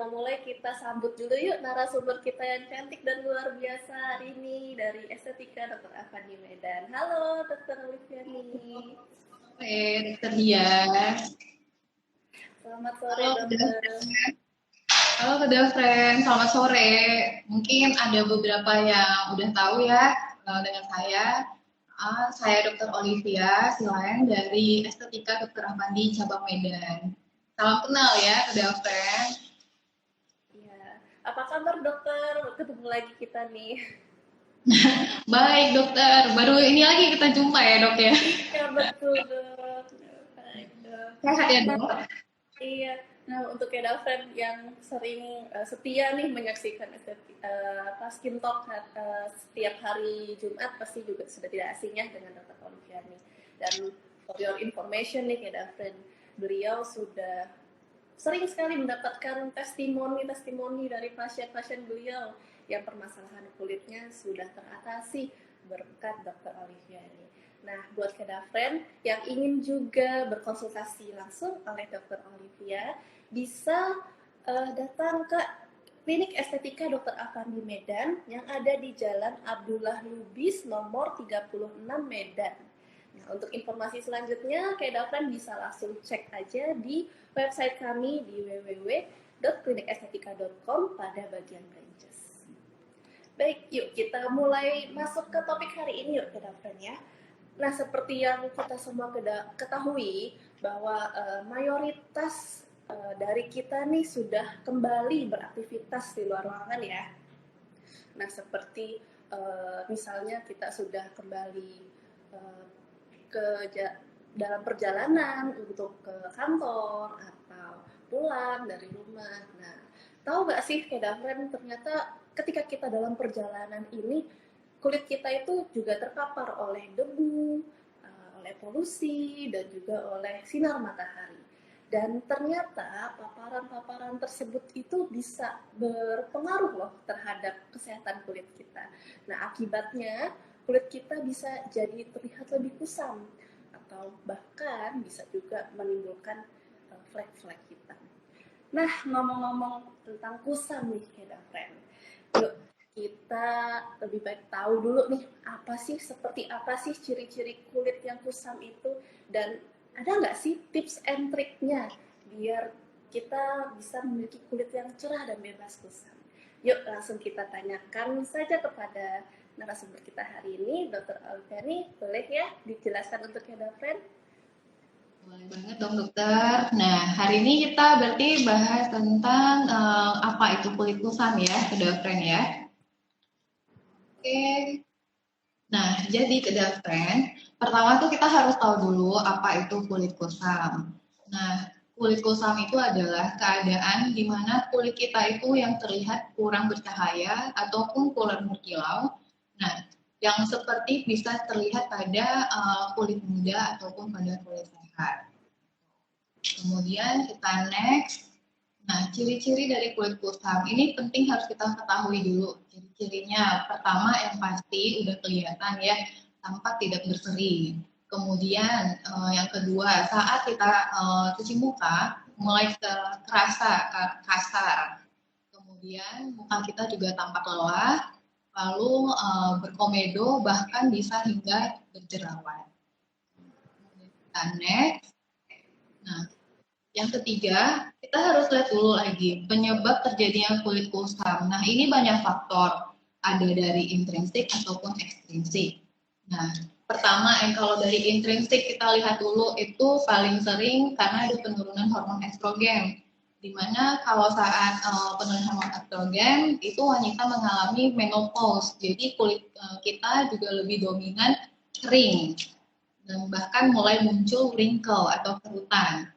mau mulai, kita sambut dulu yuk narasumber kita yang cantik dan luar biasa hari ini dari Estetika Dr. Avandi Medan. Halo Dr. Oliviani. Dokter Dia. Selamat sore Halo, dokter. halo Kedafren, selamat sore. Mungkin ada beberapa yang udah tahu ya dengan saya. Saya Dr. Olivia Silaeng dari Estetika Dr. Avandi Cabang Medan. Salam kenal ya Kedafren. Iya. Apa kabar dokter? Ketemu lagi kita nih. Baik dokter, baru ini lagi kita jumpa ya dok ya. Iya betul dok. Baik, dok. Sehat ya dok? Iya. Nah, untuk Kedafren yang sering setia nih menyaksikan Skin Talk setiap hari Jumat, pasti juga sudah tidak asing ya dengan Dr. Oliviani. Dan for your information nih Kedafren, beliau sudah sering sekali mendapatkan testimoni dari pasien-pasien beliau yang permasalahan kulitnya sudah teratasi berkat Dr. Oliviani. Nah, buat Kedafren yang ingin juga berkonsultasi langsung oleh Dr. Olivia, bisa datang ke Klinik Estetika Dr. Avandi Medan yang ada di Jalan Abdullah Lubis nomor 36 Medan. Nah, untuk informasi selanjutnya, Kedafren bisa langsung cek aja di website kami di www.klinikestetika.com pada bagian branches. Baik, yuk kita mulai masuk ke topik hari ini yuk Kedafren ya. Nah, seperti yang kita semua ketahui bahwa mayoritas dari kita nih sudah kembali beraktivitas di luar ruangan ya. Nah, seperti misalnya kita sudah kembali dalam perjalanan untuk ke kantor atau pulang dari rumah. Nah, tahu nggak sih Kedafren, ternyata ketika kita dalam perjalanan ini kulit kita itu juga terpapar oleh debu, oleh polusi, dan juga oleh sinar matahari. Dan ternyata paparan-paparan tersebut itu bisa berpengaruh loh terhadap kesehatan kulit kita. Nah, akibatnya kulit kita bisa jadi terlihat lebih kusam atau bahkan bisa juga menimbulkan flek-flek hitam. Nah, ngomong-ngomong tentang kusam nih, Kedafren, yuk kita lebih baik tahu dulu nih seperti apa sih ciri-ciri kulit yang kusam itu, dan ada nggak sih tips and triknya biar kita bisa memiliki kulit yang cerah dan bebas kusam. Yuk langsung kita tanyakan saja kepada narasumber kita hari ini, Dr. Oliviani. Boleh ya dijelaskan untuk Kedafren? Boleh banget dong dokter. Nah, hari ini kita berarti bahas tentang apa itu kulit kusam ya Kedafren ya. Oke. Nah, jadi Kedafren, pertama tuh kita harus tahu dulu apa itu kulit kusam. Nah, kulit kusam itu adalah keadaan di mana kulit kita itu yang terlihat kurang bercahaya ataupun kurang berkilau. Nah, yang seperti bisa terlihat pada kulit muda ataupun pada kulit sehat. Kemudian kita next. Nah, ciri-ciri dari kulit kusam ini penting harus kita ketahui dulu. Ciri-cirinya pertama yang pasti udah kelihatan ya, tampak tidak berseri. Kemudian yang kedua, saat kita cuci muka mulai terasa kasar. Kemudian muka kita juga tampak lelah, lalu berkomedo, bahkan bisa hingga berjerawat. Kita next. Nah, yang ketiga, kita harus lihat dulu lagi penyebab terjadinya kulit kusam. Nah, ini banyak faktor, ada dari intrinsik ataupun ekstrinsik. Nah, pertama kalau dari intrinsik kita lihat dulu itu paling sering karena ada penurunan hormon estrogen. Di mana kalau saat penurunan hormon estrogen itu wanita mengalami menopause. Jadi kulit kita juga lebih dominan kering dan bahkan mulai muncul wrinkle atau kerutan.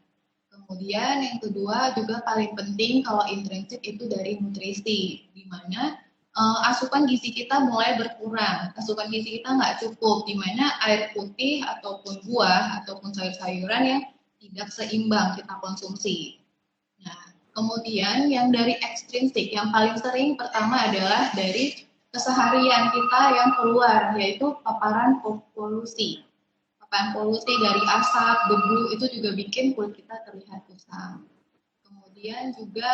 Kemudian yang kedua juga paling penting kalau intrinsik itu dari nutrisi, di mana asupan gizi kita mulai berkurang, asupan gizi kita nggak cukup, di mana air putih ataupun buah ataupun sayur-sayuran yang tidak seimbang kita konsumsi. Nah, kemudian yang dari ekstrinsik yang paling sering pertama adalah dari keseharian kita yang keluar, yaitu paparan polusi. Paparan polusi dari asap, debu itu juga bikin kulit kita terlihat kusam. kemudian juga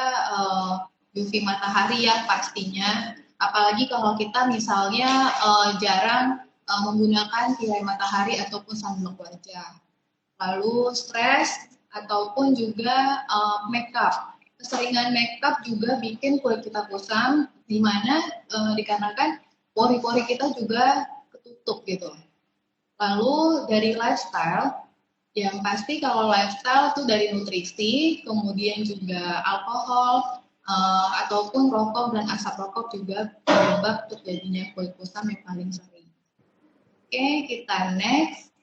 UV matahari ya pastinya. Apalagi kalau kita misalnya jarang menggunakan tirai matahari ataupun sunblock wajah. Lalu stres ataupun juga makeup. Keseringan makeup juga bikin kulit kita kusam, di mana dikarenakan pori-pori kita juga ketutup gitu. Lalu dari lifestyle, yang pasti kalau lifestyle itu dari nutrisi, kemudian juga alkohol, ataupun rokok dan asap rokok juga penyebab terjadinya kulit kusam yang paling sering. Oke, kita next.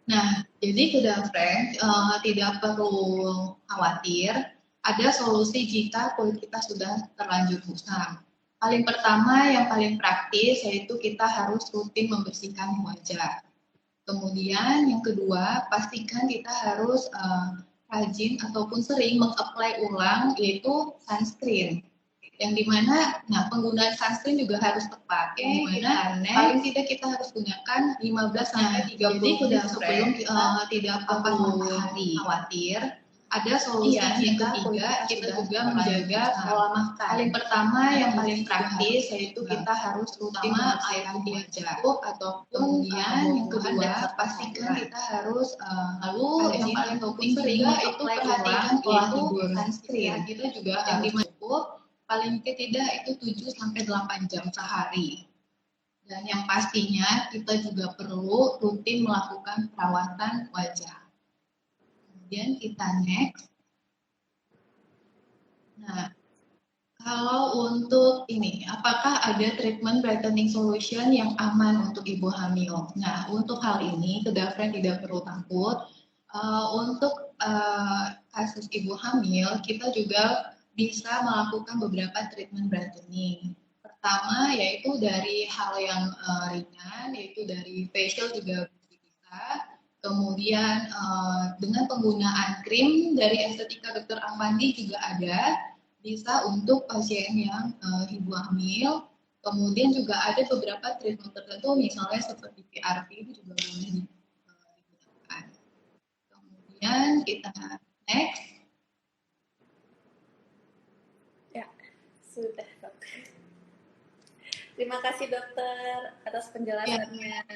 Nah, jadi sudah friend, tidak perlu khawatir, ada solusi jika kulit kita sudah terlanjur kusam. Paling pertama, yang paling praktis, yaitu kita harus rutin membersihkan wajah. Kemudian yang kedua, pastikan kita harus rajin ataupun sering meng-apply ulang, yaitu sunscreen. Yang dimana, nah penggunaan sunscreen juga harus tepat. Yang dimana paling tidak kita harus gunakan 15-30 menit sebelum tidak perlu khawatir. Ada solusi yang ketiga, kita juga menjaga pola makan. Paling pertama yang paling praktis yaitu kita harus rutin air putih cukup atau kemudian yang kedua pastikan kita harus lalu yang paling penting juga itu perhatikan pola tidur sunscreen. Kita juga harus cukup paling tidak itu 7-8 jam sehari. Dan yang pastinya kita juga perlu rutin melakukan perawatan wajah. Kemudian kita next. Nah, kalau untuk ini, apakah ada treatment brightening solution yang aman untuk ibu hamil? Nah, untuk hal ini, Kedavren tidak perlu takut. Untuk kasus ibu hamil, kita juga bisa melakukan beberapa treatment brightening. Pertama, yaitu dari hal yang ringan, yaitu dari facial juga bisa. Kemudian dengan penggunaan krim dari Estetika Dr. Ampandi juga ada, bisa untuk pasien yang ibu hamil. Kemudian juga ada beberapa treatment tertentu, misalnya seperti PRP itu juga boleh digunakan. Kemudian kita next. Ya, sudah dokter. Terima kasih dokter atas penjelasannya.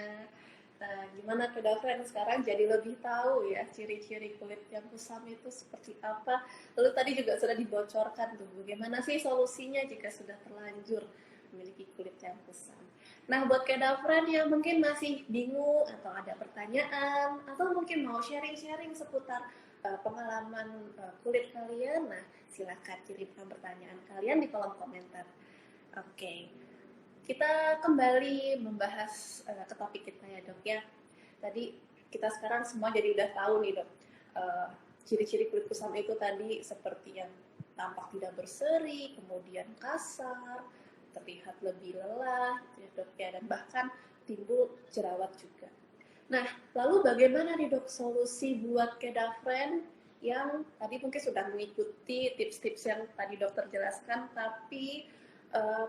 Gimana Kedavren sekarang jadi lebih tahu ya ciri-ciri kulit yang kusam itu seperti apa. Lalu tadi juga sudah dibocorkan tuh bagaimana sih solusinya jika sudah terlanjur memiliki kulit yang kusam. Nah buat Kedavren yang mungkin masih bingung atau ada pertanyaan atau mungkin mau sharing-sharing seputar pengalaman kulit kalian, nah silakan kirimkan pertanyaan kalian di kolom komentar. Oke. Kita kembali membahas ke topik kita ya dok ya. Tadi kita sekarang semua jadi udah tahu nih dok, ciri-ciri kulit kusam itu tadi seperti yang tampak tidak berseri, kemudian kasar, terlihat lebih lelah, ya dok ya, dan bahkan timbul jerawat juga. Nah, lalu bagaimana nih dok solusi buat Kedavren yang tadi mungkin sudah mengikuti tips-tips yang tadi dokter jelaskan, tapi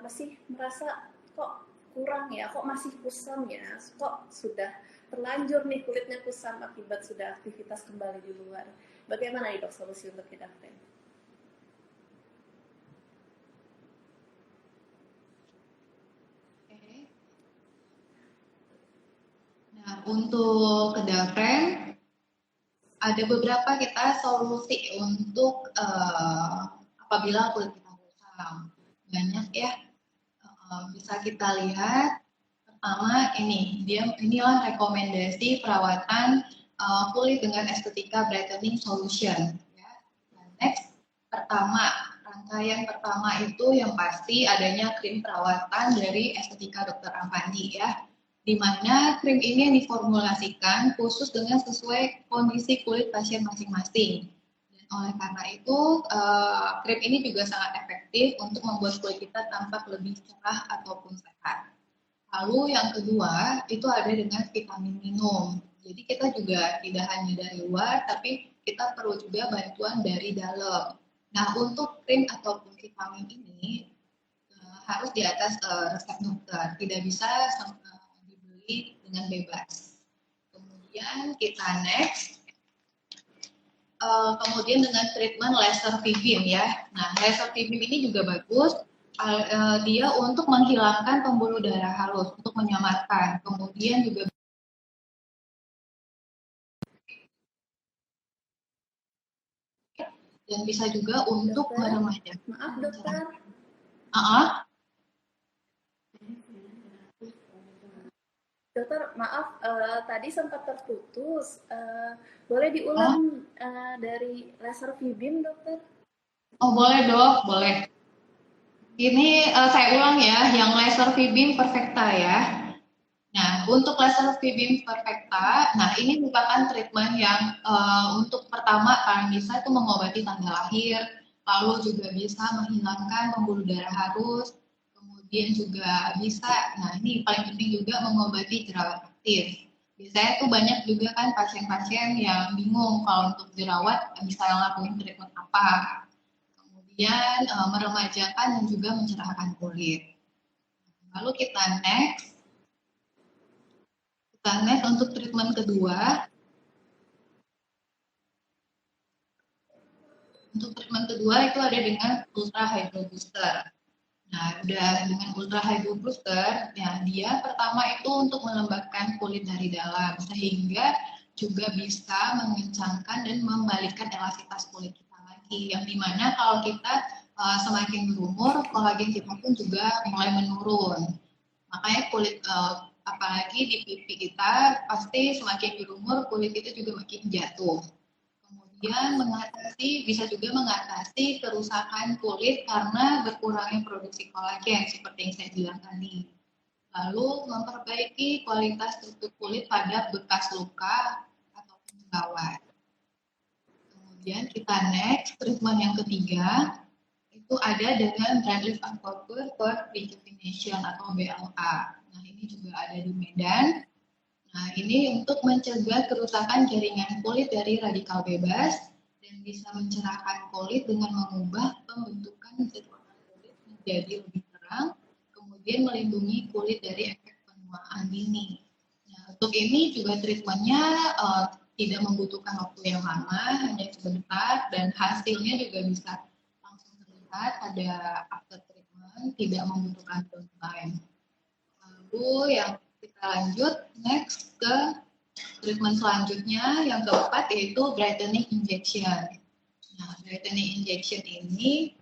masih merasa kok kurang ya, kok masih kusam ya, kok sudah terlanjur nih kulitnya kusam akibat sudah aktivitas kembali di luar. Bagaimana nih dok solusi untuk Kedavren? Nah, untuk Kedavren ada beberapa kita solusi untuk apabila kulit kita kusam. Banyak ya. Bisa kita lihat pertama inilah rekomendasi perawatan kulit dengan Estetika Brightening Solution ya. Next, rangkaian pertama itu yang pasti adanya krim perawatan dari Estetika Dr. Ampandi ya, di mana krim ini yang diformulasikan khusus dengan sesuai kondisi kulit pasien masing-masing. Oleh karena itu, krim ini juga sangat efektif untuk membuat kulit kita tampak lebih cerah ataupun sehat. Lalu yang kedua, itu ada dengan vitamin minum. Jadi kita juga tidak hanya dari luar, tapi kita perlu juga bantuan dari dalam. Nah, untuk krim ataupun vitamin ini harus di atas resep dokter, tidak bisa dibeli dengan bebas. Kemudian kita next. kemudian dengan treatment laser V-beam ya. Nah, laser V-beam ini juga bagus. Dia untuk menghilangkan pembuluh darah halus, untuk menyamarkan. Kemudian juga dan bisa juga untuk Dokter, meremajakan. maaf dokter. Dokter, maaf, tadi sempat terputus. Boleh diulang dari laser V-beam, dokter? Oh, boleh dok, boleh. Ini saya ulang ya, yang laser V-beam perfecta ya. Nah, untuk laser V-beam perfecta, nah ini merupakan treatment yang untuk pertama paling bisa itu mengobati tanda lahir, lalu juga bisa menghilangkan pembuluh darah halus, kemudian juga bisa, nah ini paling penting juga mengobati jerawat aktif. Biasanya tuh banyak juga kan pasien-pasien yang bingung kalau untuk jerawat bisa ngelakuin treatment apa. Kemudian meremajakan dan juga mencerahkan kulit. Lalu kita next untuk treatment kedua. Untuk treatment kedua itu ada dengan Ultra Hydro Booster. Nah, udah dengan Ultra Hydro Booster, ya dia pertama itu untuk melembabkan kulit dari dalam, sehingga juga bisa mengencangkan dan membalikkan elastisitas kulit kita lagi. Yang dimana kalau kita semakin berumur, kolagen kita pun juga mulai menurun. Makanya kulit apalagi di pipi kita pasti semakin berumur kulit itu juga makin jatuh. Kemudian bisa juga mengatasi kerusakan kulit karena berkurangnya produksi kolagen seperti yang saya bilang tadi. Lalu memperbaiki kualitas struktur kulit pada bekas luka ataupun jerawat. Kemudian kita next treatment yang ketiga itu ada dengan brand lift and cover for rejuvenation atau BLA. Nah ini juga ada di Medan. Nah, ini untuk mencegah kerusakan jaringan kulit dari radikal bebas dan bisa mencerahkan kulit dengan mengubah pembentukan zat warna kulit menjadi lebih terang, kemudian melindungi kulit dari efek penuaan dini. Nah, untuk ini juga treatmentnya tidak membutuhkan waktu yang lama, hanya sebentar, dan hasilnya juga bisa langsung terlihat pada after treatment, tidak membutuhkan downtime. Lalu yang kita lanjut next ke treatment selanjutnya yang keempat yaitu brightening injection. Nah, brightening injection ini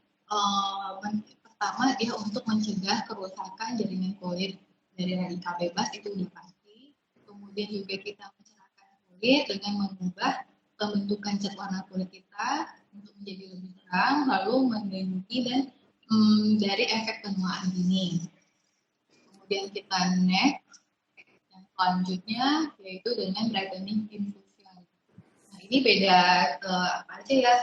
pertama dia untuk mencegah kerusakan jaringan kulit dari radikal bebas itu udah pasti. Kemudian juga kita mencerahkan kulit dengan mengubah pembentukan cat warna kulit kita untuk menjadi lebih terang, lalu melindungi dan dari efek penuaan dini. Kemudian kita next yang selanjutnya yaitu dengan brightening infusion. Nah ini beda apa aja ya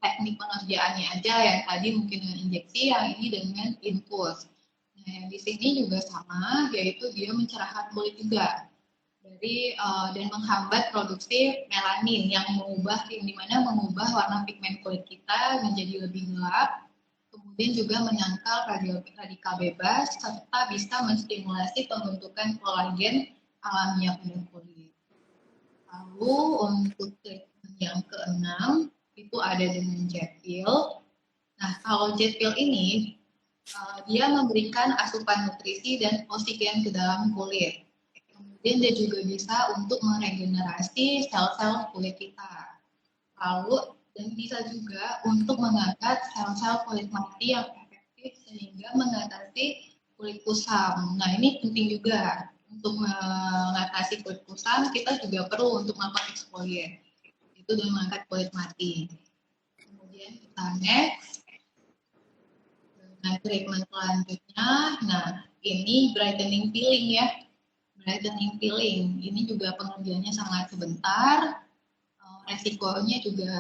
teknik pengerjaannya aja, yang tadi mungkin dengan injeksi, yang ini dengan infus. Nah yang di sini juga sama, yaitu dia mencerahkan kulit juga dari dan menghambat produksi melanin yang dimana mengubah warna pigmen kulit kita menjadi lebih gelap, kemudian juga menangkal radikal bebas, serta bisa menstimulasi pembentukan kolagen alamiah pada kulit. Lalu untuk treatment yang keenam, itu ada dengan jet pill. Nah, kalau jet pill ini, dia memberikan asupan nutrisi dan oksigen ke dalam kulit. Kemudian dia juga bisa untuk meregenerasi sel-sel kulit kita. Lalu dan bisa juga untuk mengangkat sel-sel kulit mati yang efektif sehingga mengatasi kulit kusam. Nah ini penting juga untuk mengatasi kulit kusam, kita juga perlu untuk melakukan eksfoliat itu dengan mengangkat kulit mati. Kemudian kita next dengan treatment selanjutnya. Nah ini brightening peeling ya. Brightening peeling ini juga pengerjaannya sangat sebentar. Resikonya juga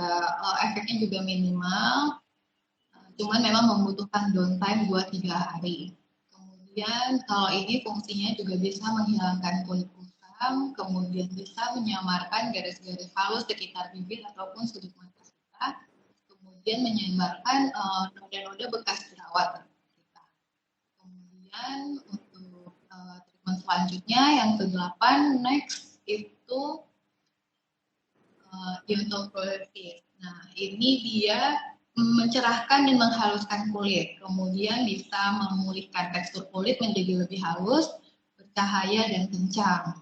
efeknya juga minimal, cuman memang membutuhkan downtime 2-3 hari. Kemudian kalau ini fungsinya juga bisa menghilangkan kulit kusam, kemudian bisa menyamarkan garis-garis halus sekitar bibir ataupun sudut mata kita, kemudian menyamarkan noda-noda bekas jerawat kita. Kemudian untuk treatment selanjutnya yang ke-8 next itu iontoporosis. Nah, ini dia mencerahkan dan menghaluskan kulit, kemudian bisa memulihkan tekstur kulit menjadi lebih halus, bercahaya dan kencang.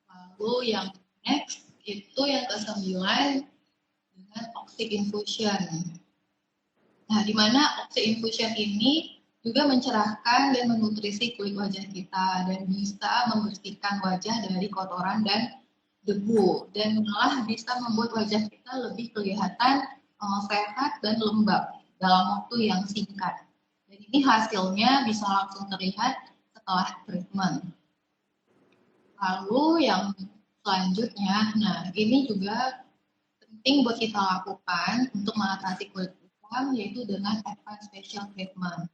Lalu yang next itu yang ke-9 dengan oxy infusion. Nah, di mana oxy infusion ini juga mencerahkan dan menutrisi kulit wajah kita dan bisa membersihkan wajah dari kotoran dan debu dan malah bisa membuat wajah kita lebih kelihatan sehat dan lembab dalam waktu yang singkat. Dan ini hasilnya bisa langsung terlihat setelah treatment. Lalu yang selanjutnya, nah ini juga penting buat kita lakukan untuk mengatasi kulit kusam yaitu dengan advanced facial treatment.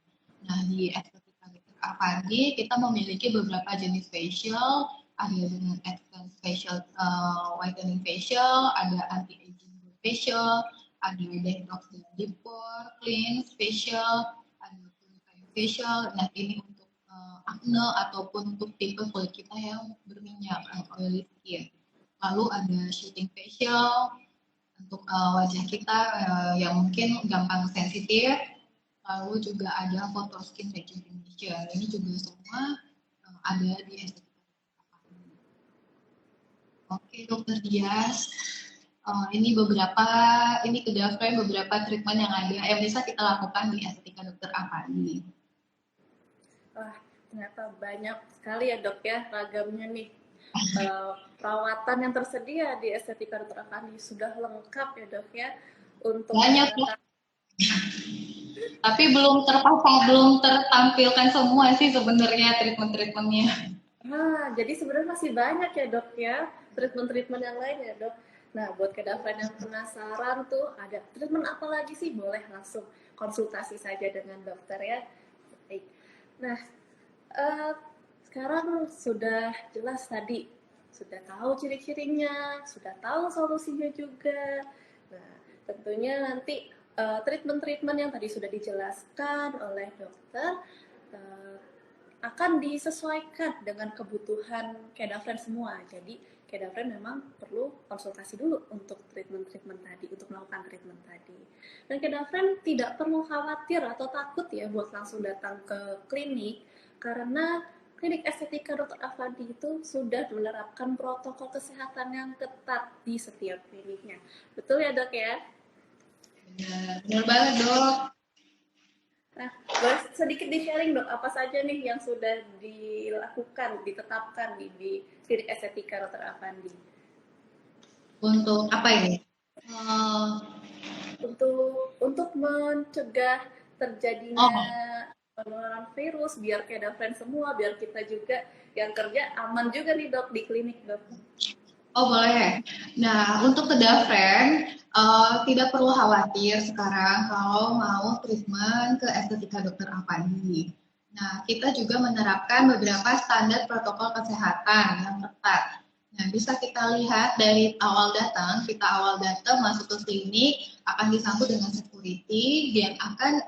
Nah, di estetika Avandi kita memiliki beberapa jenis facial, ada dengan advanced facial, whitening facial, ada anti-aging facial, ada detox dan deep pore cleanse facial, ada purifying facial. Nah, ini untuk acne ataupun untuk tipe kulit kita yang berminyak atau oily skin. Lalu ada shooting facial untuk wajah kita yang mungkin gampang sensitif. Lalu juga ada photo skin rejuvenation. Ini juga semua ada di estetika. Oke, Dokter Dias. Ini ke daftar beberapa treatment yang ada yang bisa kita lakukan di estetika Dokter Avandi. Wah, ternyata banyak sekali ya dok ya ragamnya nih. Perawatan yang tersedia di estetika Dokter Avandi sudah lengkap ya dok ya untuk banyak tapi belum tertampilkan semua sih sebenarnya treatment-treatmentnya. Nah, jadi sebenarnya masih banyak ya dok ya treatment-treatment yang lain ya dok. Nah, buat kedaftaran yang penasaran tuh ada treatment apa lagi sih? Boleh langsung konsultasi saja dengan dokter ya. Baik. Nah, sekarang sudah jelas tadi, sudah tahu ciri-cirinya, sudah tahu solusinya juga. Nah, tentunya nanti treatment-treatment yang tadi sudah dijelaskan oleh dokter akan disesuaikan dengan kebutuhan Kedafren semua. Jadi Kedafren memang perlu konsultasi dulu untuk treatment-treatment tadi, untuk melakukan treatment tadi. Dan Kedafren tidak perlu khawatir atau takut ya buat langsung datang ke klinik, karena klinik estetika Dr. Avandi itu sudah menerapkan protokol kesehatan yang ketat di setiap kliniknya. Betul ya dok ya? Benar banget dok. Nah, boleh sedikit di-sharing dok, apa saja nih yang sudah dilakukan, ditetapkan di klinik estetika Dr. Avandi? Untuk apa ini? Untuk mencegah terjadinya penularan virus, biar Kedafren semua, biar kita juga yang kerja aman juga nih dok di klinik dok. Oh boleh. Nah untuk Kedafren tidak perlu khawatir sekarang kalau mau treatment ke estetika Dokter Avandi. Nah kita juga menerapkan beberapa standar protokol kesehatan yang ketat. Nah bisa kita lihat dari kita awal datang masuk ke klinik akan disambut dengan security yang akan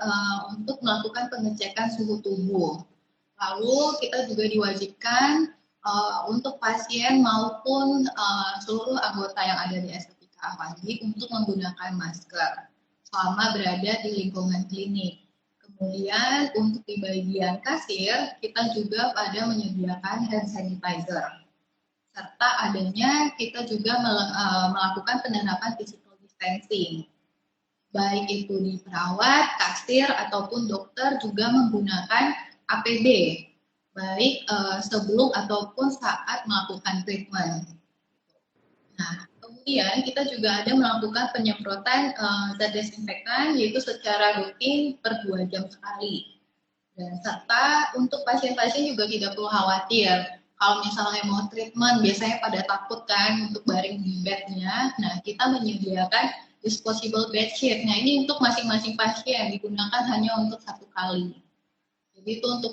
untuk melakukan pengecekan suhu tubuh. Lalu kita juga diwajibkan untuk pasien maupun seluruh anggota yang ada di estetika Avandi untuk menggunakan masker selama berada di lingkungan klinik. Kemudian untuk di bagian kasir kita juga pada menyediakan hand sanitizer serta adanya kita juga melakukan penerapan physical distancing. Baik itu di perawat, kasir ataupun dokter juga menggunakan APD baik sebelum ataupun saat melakukan treatment. Nah, kemudian kita juga ada melakukan penyemprotan zat desinfektan yaitu secara rutin per 2 jam sekali. Dan serta untuk pasien-pasien juga tidak perlu khawatir. Kalau misalnya mau treatment, biasanya pada takut kan untuk baring di bednya. Nah, kita menyediakan disposable bed sheet. Nah, ini untuk masing-masing pasien digunakan hanya untuk 1 kali. Jadi itu untuk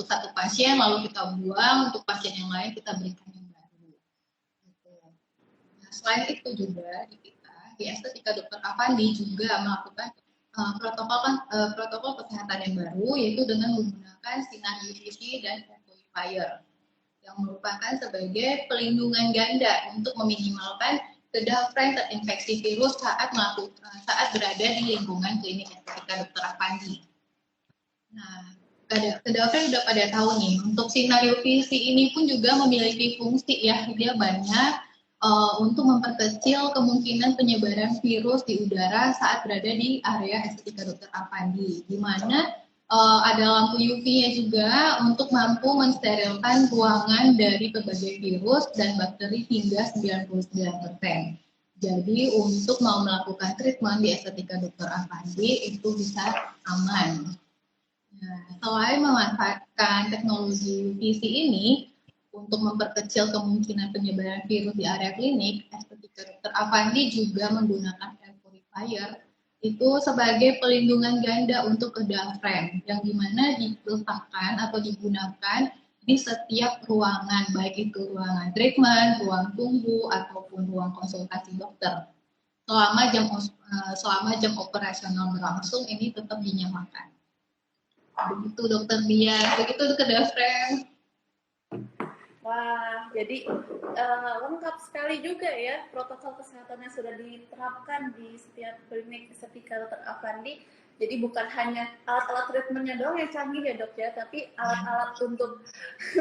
satu pasien lalu kita buang, untuk pasien yang lain kita berikan yang baru. Gitu. Nah, selain itu juga di estetika Dokter Avandi juga melakukan protokol kesehatan yang baru yaitu dengan menggunakan sinar UVC dan purifier yang merupakan sebagai pelindungan ganda untuk meminimalkan bedah friend terinfeksi virus saat berada di lingkungan klinik estetika Dr. Afandi. Nah, Kedafren udah pada tahu nih, untuk skenario visi ini pun juga memiliki fungsi ya, dia banyak untuk memperkecil kemungkinan penyebaran virus di udara saat berada di area estetika Dr. Afandi, di mana ada lampu UV-nya juga untuk mampu mensterilkan ruangan dari berbagai virus dan bakteri hingga 99%. Jadi untuk mau melakukan treatment di estetika Dr. Afandi itu bisa aman. Nah, selain memanfaatkan teknologi UVC ini untuk memperkecil kemungkinan penyebaran virus di area klinik, estetika Dr. Afandi juga menggunakan air purifier itu sebagai pelindungan ganda untuk kedafren yang dimana diletakkan atau digunakan di setiap ruangan, baik itu ruangan treatment, ruang tunggu, ataupun ruang konsultasi dokter. Selama jam operasional berlangsung, ini tetap dinyalakan. Begitu dokter Dia, begitu kedafren. Wah, jadi lengkap sekali juga ya protokol kesehatan yang sudah diterapkan di setiap klinik estetika Dr. Afandi. Jadi bukan hanya alat-alat treatmentnya doang yang canggih ya dok ya, tapi alat-alat untuk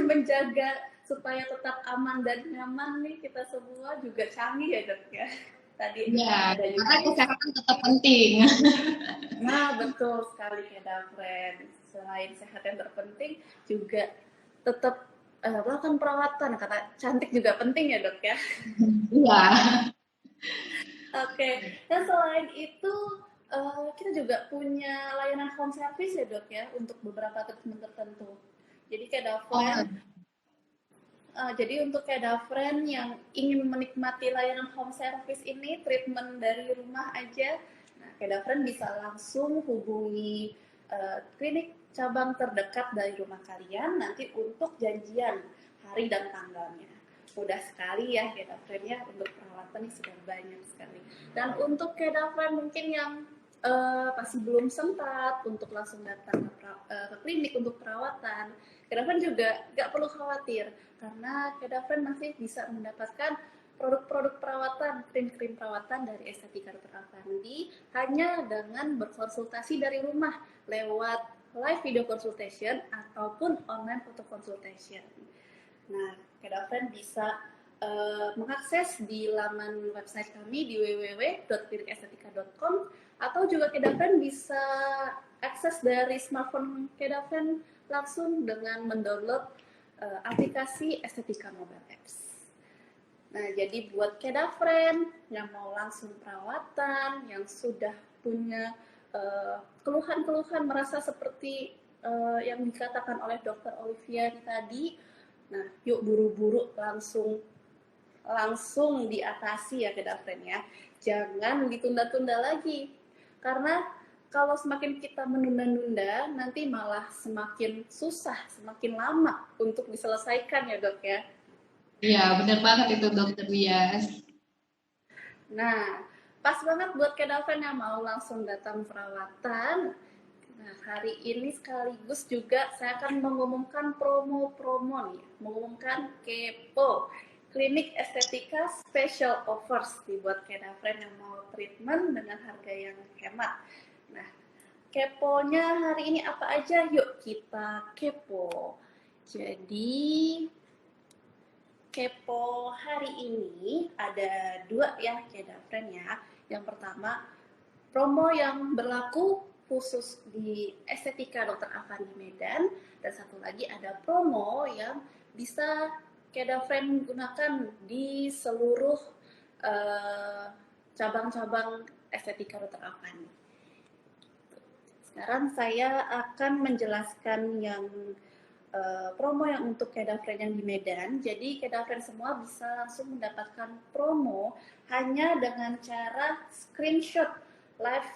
menjaga supaya tetap aman dan nyaman nih kita semua juga canggih ya dok ya. Tadi ya, ada juga karena kesehatan tetap penting. Nah, betul sekali Kedafren. Selain sehat yang terpenting, juga tetap melakukan perawatan. Kata cantik juga penting ya dok ya. Iya. Oke, dan selain itu kita juga punya layanan home service ya dok ya untuk beberapa treatment tertentu. Jadi Kedafren, jadi untuk Kedafren yang ingin menikmati layanan home service ini, treatment dari rumah aja, nah Kedafren bisa langsung hubungi klinik cabang terdekat dari rumah kalian nanti untuk janjian hari dan tanggalnya. Mudah sekali ya Kedafren ya, untuk perawatan ini sudah banyak sekali. Dan untuk Kedafren mungkin yang masih belum sempat untuk langsung datang ke klinik untuk perawatan, Kedafren juga nggak perlu khawatir karena Kedafren masih bisa mendapatkan produk-produk perawatan, krim-krim perawatan dari Estetika Dr. Afandi hanya dengan berkonsultasi dari rumah lewat live video consultation ataupun online photo consultation. Nah, Kedafren bisa mengakses di laman website kami di www.klinikestetika.com atau juga Kedafren bisa akses dari smartphone Kedafren langsung dengan mendownload aplikasi Estetika Mobile Apps. Nah, jadi buat Kedafren yang mau langsung perawatan, yang sudah punya keluhan-keluhan merasa seperti yang dikatakan oleh Dr. Olivia tadi, nah yuk buru-buru langsung diatasi ya Kedafren ya. Jangan ditunda-tunda lagi. Karena kalau semakin kita menunda-nunda, nanti malah semakin susah, semakin lama untuk diselesaikan ya dok ya. Iya, benar banget itu dokter Bias. Nah, pas banget buat Kedafren yang mau langsung datang perawatan. Nah, hari ini sekaligus juga saya akan mengumumkan promo-promo nih, mengumumkan Kepo, Klinik Estetika Special Offers dibuat Kedafren yang mau treatment dengan harga yang hemat. Nah, keponya hari ini apa aja? Yuk kita kepo. Jadi Kepo hari ini ada 2 ya Kedafren ya. Yang pertama, promo yang berlaku khusus di Estetika Dr. Afandi Medan, dan satu lagi ada promo yang bisa Kedafren gunakan di seluruh cabang-cabang Estetika Dr. Afandi. Sekarang saya akan menjelaskan yang promo yang untuk Kedafren yang di Medan. Jadi Kedafren semua bisa langsung mendapatkan promo hanya dengan cara screenshot live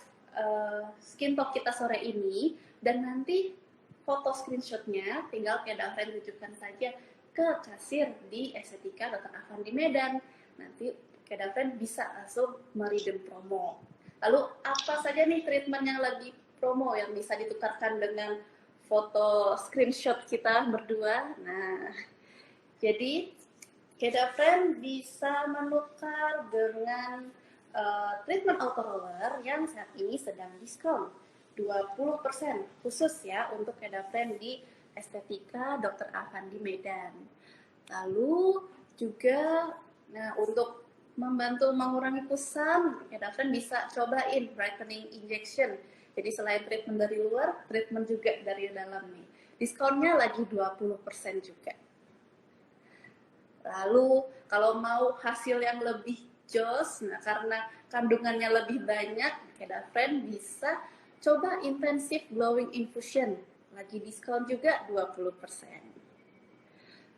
skin talk kita sore ini, dan nanti foto screenshotnya tinggal Kedafren tunjukkan saja ke kasir di Estetika Dr. Afandi Medan. Nanti Kedafren bisa langsung meredeem promo. Lalu apa saja nih treatment yang lagi promo yang bisa ditukarkan dengan foto screenshot kita berdua? Nah, jadi Kedafren bisa menukar dengan treatment auto roller yang saat ini sedang diskon 20% khusus ya untuk Kedafren di Estetika Dr. Afandi Medan. Lalu juga untuk membantu mengurangi kusam, Kedafren bisa cobain brightening injection. Jadi selain treatment dari luar, treatment juga dari dalam nih. Diskonnya lagi 20% juga. Lalu kalau mau hasil yang lebih jos, nah karena kandungannya lebih banyak, Kedafren bisa coba intensive glowing infusion. Lagi diskon juga 20%.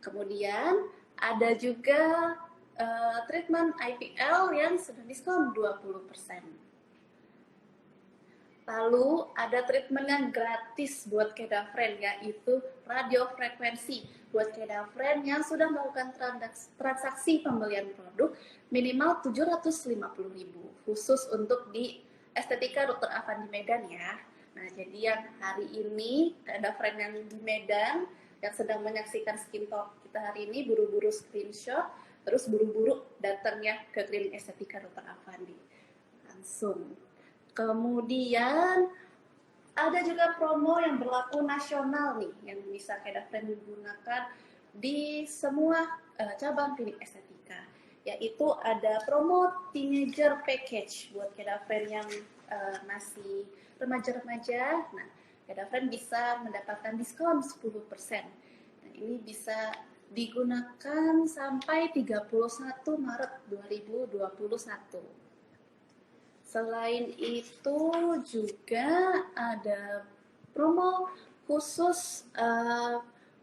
Kemudian ada juga treatment IPL yang sudah diskon 20%. Lalu ada treatment yang gratis buat Kedafren, yaitu radiofrekuensi buat Kedafren yang sudah melakukan transaksi pembelian produk minimal 750.000 khusus untuk di Estetika Dr. Afandi Medan ya. Nah, jadi yang hari ini Kedafren yang di Medan yang sedang menyaksikan Skin Talk kita hari ini buru-buru screenshot, terus buru-buru datangnya ke klinik Estetika Dr. Afandi langsung. Kemudian ada juga promo yang berlaku nasional nih yang bisa Kedafren digunakan di semua cabang klinik estetika, yaitu ada promo teenager package buat Kedafren yang masih remaja-remaja. Nah, Kedafren bisa mendapatkan diskon 10%. Nah, ini bisa digunakan sampai 31 Maret 2021. Selain itu juga ada promo khusus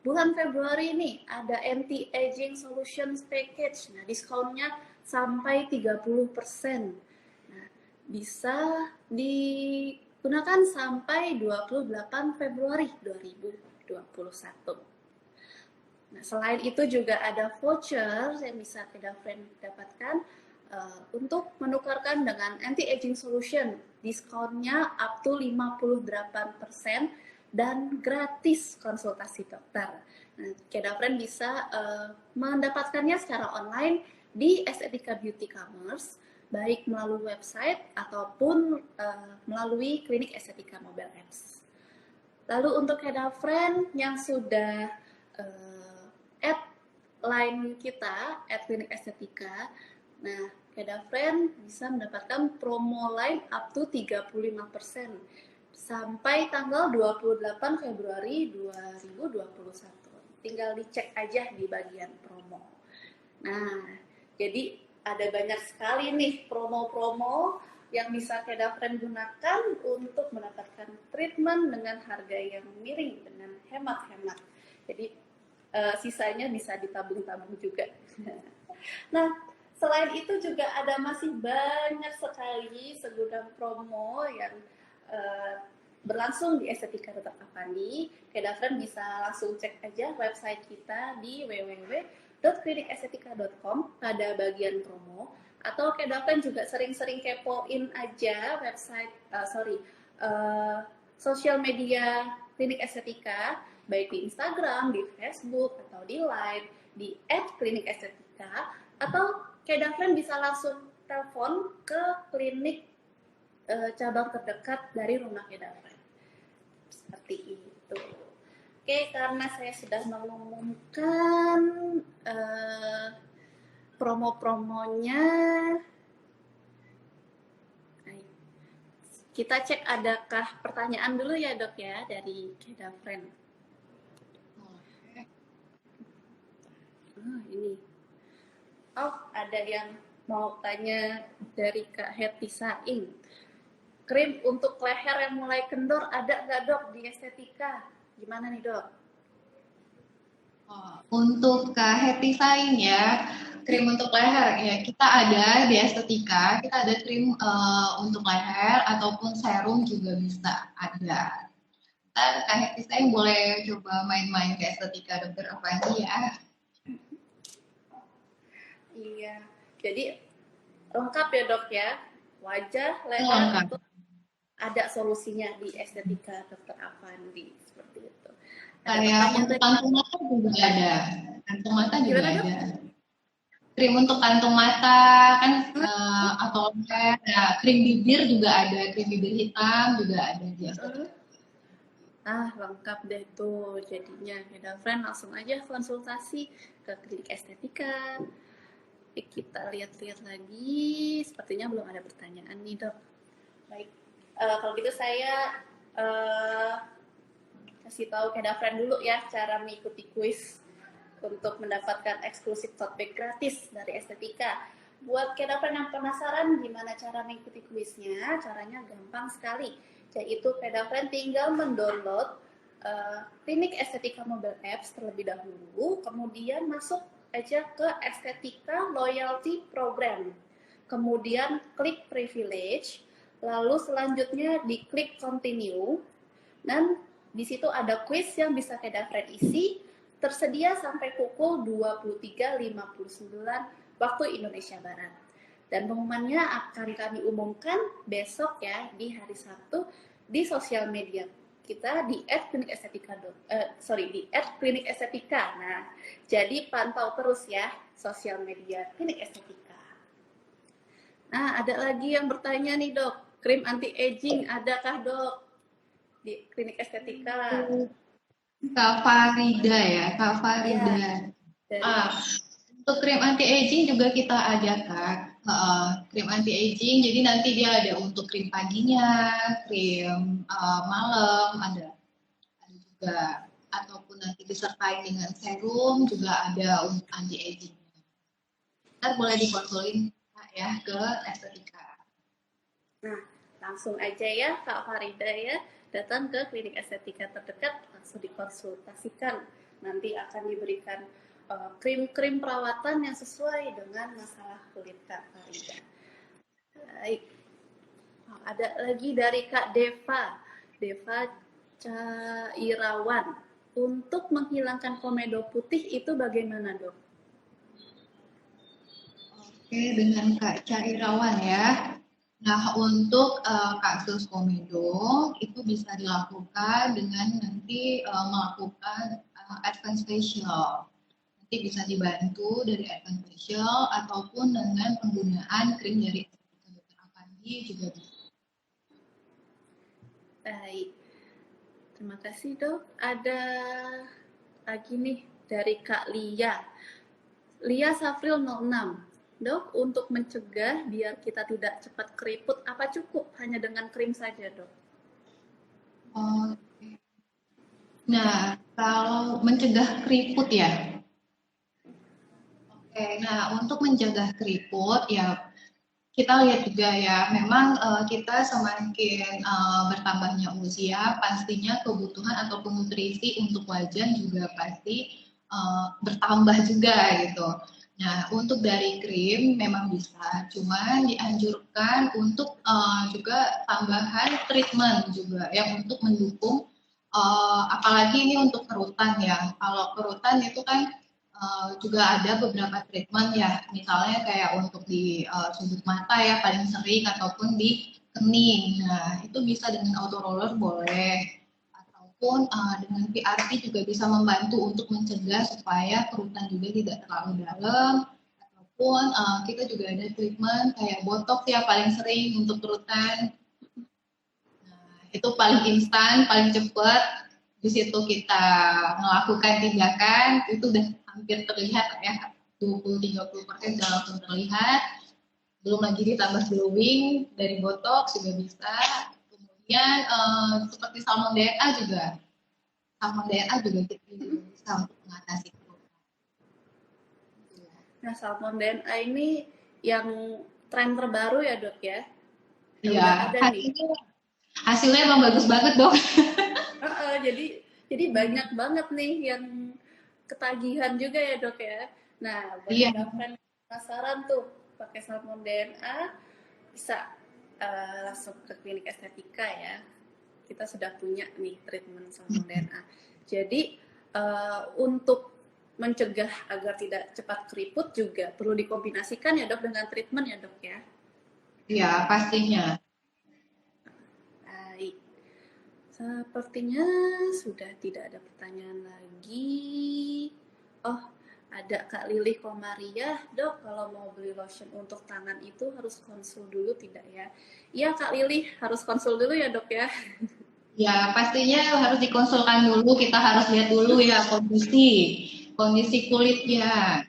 bulan Februari ini, ada anti-aging solutions package. Nah, diskonnya sampai 30%. Nah, bisa digunakan sampai 28 Februari 2021. Nah, selain itu juga ada voucher yang bisa Kedafren dapatkan untuk menukarkan dengan anti-aging solution, diskonnya up to 58% dan gratis konsultasi dokter. Nah, Kedafren bisa mendapatkannya secara online di Estetika Beauty Commerce, baik melalui website ataupun melalui klinik estetika mobile apps. Lalu untuk Kedafren yang sudah add line kita, klinik estetika, nah, Kedafren bisa mendapatkan promo line up to 35% sampai tanggal 28 Februari 2021. Tinggal dicek aja di bagian promo. Nah, jadi ada banyak sekali nih promo-promo yang bisa Kedafren gunakan untuk mendapatkan treatment dengan harga yang miring, dengan hemat-hemat. Jadi sisanya bisa ditabung-tabung juga. Nah, selain itu juga ada masih banyak sekali segudang promo yang berlangsung di Estetika Dr. Afandi. Kedafren bisa langsung cek aja website kita di www.klinikestetika.com pada bagian promo. Atau Kedafren juga sering-sering kepoin aja website, sosial media klinik estetika, baik di Instagram, di Facebook, atau di Line, di @klinikestetika, atau Kedafren bisa langsung telepon ke klinik cabang terdekat dari rumah Kedafren. Seperti itu. Oke, karena saya sudah mengumumkan promo-promonya, kita cek adakah pertanyaan dulu ya dok ya dari Kedafren. Ini. Oh, ada yang mau tanya dari Kak Hetty Saing. Krim untuk leher yang mulai kendor ada nggak dok di estetika? Gimana nih dok? Untuk Kak Hetty Saing ya, krim untuk leher ya kita ada di estetika, kita ada krim untuk leher ataupun serum juga bisa ada. Kak Hetty Saing boleh coba main-main ke Estetika Dr. Afandi ya. Iya, jadi lengkap ya dok ya, wajah, leher itu ada solusinya di Estetika Dr. Afandi seperti itu. Kayak untuk kantong mata juga ada, kantong mata juga ada. krim untuk kantung mata kan atau enggak, nah, krim bibir juga ada, krim bibir hitam juga ada di estetika. Ah, lengkap deh tuh jadinya. Ya, friend langsung aja konsultasi ke klinik estetika. Kita lihat-lihat lagi. Sepertinya belum ada pertanyaan nih, Dok. Baik. Kalau gitu saya kasih tahu ke friend dulu ya cara mengikuti kuis untuk mendapatkan eksklusif tote bag gratis dari estetika. Buat friend yang penasaran gimana cara mengikuti kuisnya, caranya gampang sekali. Yaitu friend tinggal mendownload Klinik Estetika Mobile Apps terlebih dahulu, kemudian masuk aja ke Estetika Loyalty Program. Kemudian klik privilege, lalu selanjutnya diklik continue, dan di situ ada quiz yang bisa friend isi, tersedia sampai pukul 23.59 waktu Indonesia Barat. Dan pengumumannya akan kami umumkan besok ya, di hari Sabtu, di sosial media kita di @klinikestetika di @klinikestetika. Nah, jadi pantau terus ya sosial media Klinik Estetika. Nah, ada lagi yang bertanya nih, Dok. Krim anti aging adakah, Dok, di Klinik Estetika? Kak Farida ya, Kak Farida. Ya, Untuk krim anti aging juga kita ada Kak. Krim anti aging, jadi nanti dia ada untuk krim paginya, krim malam ada juga, ataupun nanti disertai dengan serum juga ada untuk anti aging. Ntar boleh dikonsulin ya ke estetika. Nah, langsung aja ya Kak Farida ya, datang ke klinik estetika terdekat, langsung dikonsultasikan. Nanti akan diberikan krim-krim perawatan yang sesuai dengan masalah kulit Kak Farida. Baik. Ada lagi dari Kak Deva. Deva Cairawan. Untuk menghilangkan komedo putih itu bagaimana, Dok? Oke, dengan Kak Cairawan ya. Nah, untuk kasus komedo itu bisa dilakukan dengan nanti melakukan advance facial. Nanti bisa dibantu dari advance facial ataupun dengan penggunaan krim dari Dr. Avandi juga bisa. Baik. Terima kasih, Dok. Ada lagi nih dari Kak Lia. Lia Safril 06. Dok, untuk mencegah biar kita tidak cepat keriput, apa cukup hanya dengan krim saja, Dok? Oke. Nah, kalau mencegah keriput ya. Oke, nah untuk mencegah keriput ya kita lihat juga ya, memang kita semakin bertambahnya usia, pastinya kebutuhan ataupun nutrisi untuk wajah juga pasti bertambah juga gitu. Nah, untuk dari krim memang bisa, cuma dianjurkan untuk juga tambahan treatment juga yang untuk mendukung, apalagi ini untuk kerutan ya. Kalau kerutan itu kan juga ada beberapa treatment ya, misalnya kayak untuk di sudut mata ya paling sering ataupun di kening. Nah, itu bisa dengan auto roller boleh, ataupun dengan PRP juga bisa membantu untuk mencegah supaya kerutan juga tidak terlalu dalam, ataupun kita juga ada treatment kayak botox ya paling sering untuk kerutan. Nah, itu paling instan, paling cepat. Di situ kita melakukan tindakan itu udah hampir terlihat ya, 20-30% sudah langsung terlihat. Belum lagi ditambah glowing dari botox juga bisa. Kemudian seperti salmon DNA juga, kita juga bisa untuk mengatasi itu. Nah, salmon DNA ini yang tren terbaru ya, Dok ya? Iya, Udah ada nih. Hasilnya emang bagus banget dong. Jadi banyak banget nih yang ketagihan juga ya, Dok ya. Nah, buat Iya. friend penasaran tuh pakai salmon DNA bisa langsung ke klinik estetika ya. Kita sudah punya nih treatment salmon DNA. Jadi untuk mencegah agar tidak cepat keriput juga perlu dikombinasikan ya, Dok, dengan treatment ya, Dok ya. Iya, pastinya. Baik. Sepertinya sudah tidak ada pertanyaan lagi. Oh, ada Kak Lilih Komariah, dok kalau mau beli lotion untuk tangan itu harus konsul dulu tidak ya? Iya Kak Lilih, harus konsul dulu ya dok ya. Ya, pastinya harus dikonsulkan dulu, kita harus lihat dulu ya kondisi kulitnya.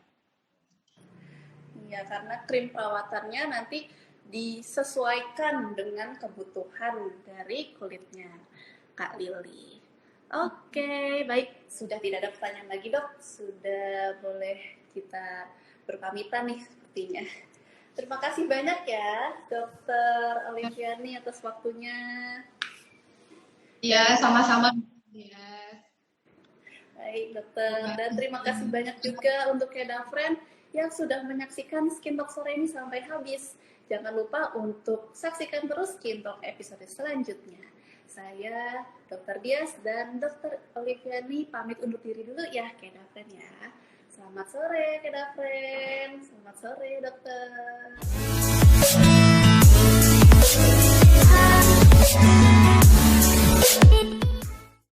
Iya, karena krim perawatannya nanti disesuaikan dengan kebutuhan dari kulitnya Kak Lili. Oke, baik. Sudah tidak ada pertanyaan lagi dok. Sudah boleh kita berpamitan nih sepertinya. Terima kasih banyak ya Dokter Oliviani atas waktunya. Ya, sama-sama. Ya. Baik dokter, dan terima kasih banyak juga untuk Kedafren yang sudah menyaksikan Skin Talk sore ini sampai habis. Jangan lupa untuk saksikan terus Skin Talk episode selanjutnya. Saya Dr. Dias dan Dr. Oliviani pamit undur diri dulu ya Kedafren ya. Selamat sore Kedafren, selamat sore dokter.